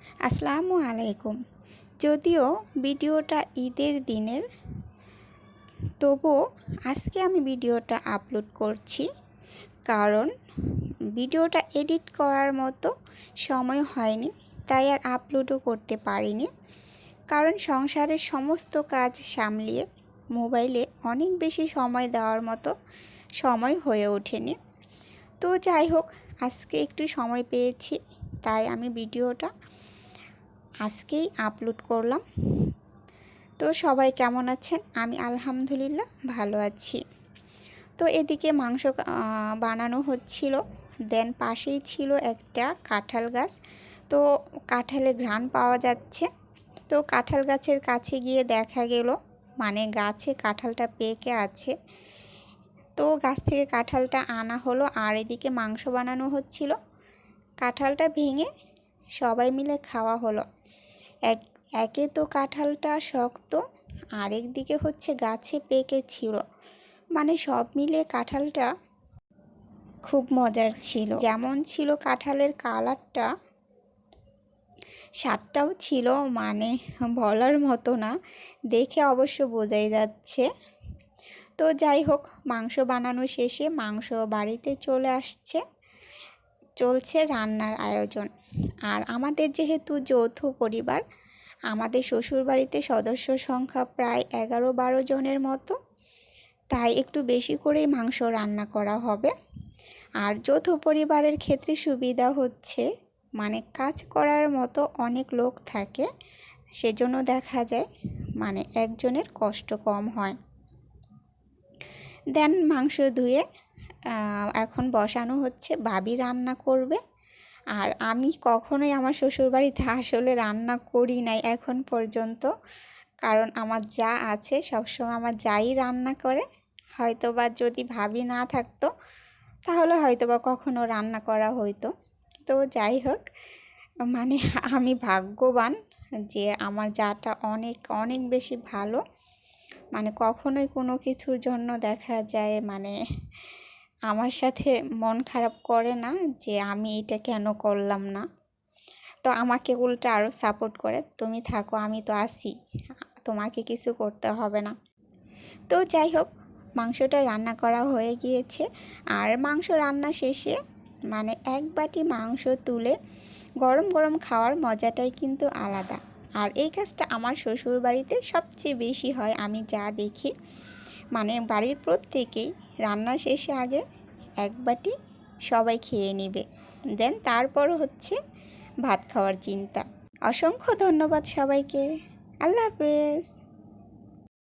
আসসালামু আলাইকুম। যদিও ভিডিওটা ঈদের দিনের, তবুও আজকে আমি ভিডিওটা আপলোড করছি, কারণ ভিডিওটা এডিট করার মতো সময় হয়নি, তাই আর আপলোডও করতে পারিনি। কারণ সংসারের সমস্ত কাজ সামলিয়ে মোবাইলে অনেক বেশি সময় দেওয়ার মতো সময় হয়ে ওঠেনি। তো যাই হোক, আজকে একটু সময় পেয়েছি, তাই আমি ভিডিওটা আজকেই আপলোড করলাম। তো সবাই কেমন আছেন? আমি আলহামদুলিল্লাহ ভালো আছি। তো এদিকে মাংস বানানো হচ্ছিল, দেন পাশেই ছিল একটা কাঁঠাল গাছ। তো কাঁঠালে ঘ্রাণ পাওয়া যাচ্ছে। তো কাঁঠাল গাছের কাছে গিয়ে দেখা গেল গাছে কাঁঠালটা পেকে আছে। তো গাছ থেকে কাঁঠালটা আনা হলো, আর এদিকে মাংস বানানো হচ্ছিল। কাঁঠালটা ভেঙে সবাই মিলে খাওয়া হলো। একে তো কাঁঠালটা শক্ত, আরেক দিকে হচ্ছে গাছে পেকে ছিল। সব মিলে কাঁঠালটা খুব মজার ছিল। যেমন ছিল কাঁঠালের কালারটা, স্বাদটাও ছিল বলার মতো না, দেখে অবশ্য বোঝাই যাচ্ছে। তো যাই হোক, মাংস বানানো শেষে মাংস বাড়িতে চলে আসছে, চলছে রান্নার আয়োজন। আর আমাদের যেহেতু যৌথ পরিবার, আমাদের শ্বশুরবাড়িতে সদস্য সংখ্যা প্রায় 11-12 জনের মতো, তাই একটু বেশি করেই মাংস রান্না করা হবে। আর যৌথ পরিবারের ক্ষেত্রে সুবিধা হচ্ছে কাজ করার মতো অনেক লোক থাকে, সেজন্য দেখা যায় একজনের কষ্ট কম হয়। দেন মাংস ধুয়ে এখন বসানো হচ্ছে, ভাবি রান্না করবে। আর আমি কখনোই আমার শ্বশুরবাড়িতে আসলে রান্না করি নাই এখন পর্যন্ত, কারণ আমার যা আছে সবসময় আমার যাই রান্না করে। হয়তোবা যদি ভাবি না থাকতো তাহলে হয়তোবা কখনো রান্না করা হইতো। তো যাই হোক, আমি ভাগ্যবান যে আমার যাটা অনেক অনেক বেশি ভালো। কখনোই কোনো কিছুর জন্য দেখা যায় আমার সাথে মন খারাপ করে না যে আমি এটা কেন করলাম না। তো আমাকে উল্টা আরও সাপোর্ট করে, তুমি থাকো, আমি তো আছি, তোমাকে কিছু করতে হবে না। তো যাই হোক, মাংসটা রান্না করা হয়ে গিয়েছে। আর মাংস রান্না শেষে এক বাটি মাংস তুলে গরম গরম খাওয়ার মজাটাই কিন্তু আলাদা। আর এই কাজটা আমার শ্বশুর বাড়িতে সবচেয়ে বেশি হয়, আমি যা দেখি। বাড়ির প্রত্যেকেই রান্না শেষে আগে এক বাটি সবাই খেয়ে নেবে, দেন তারপর হচ্ছে ভাত খাওয়ার চিন্তা। অসংখ্য ধন্যবাদ সবাইকে। আল্লাহ হাফেজ।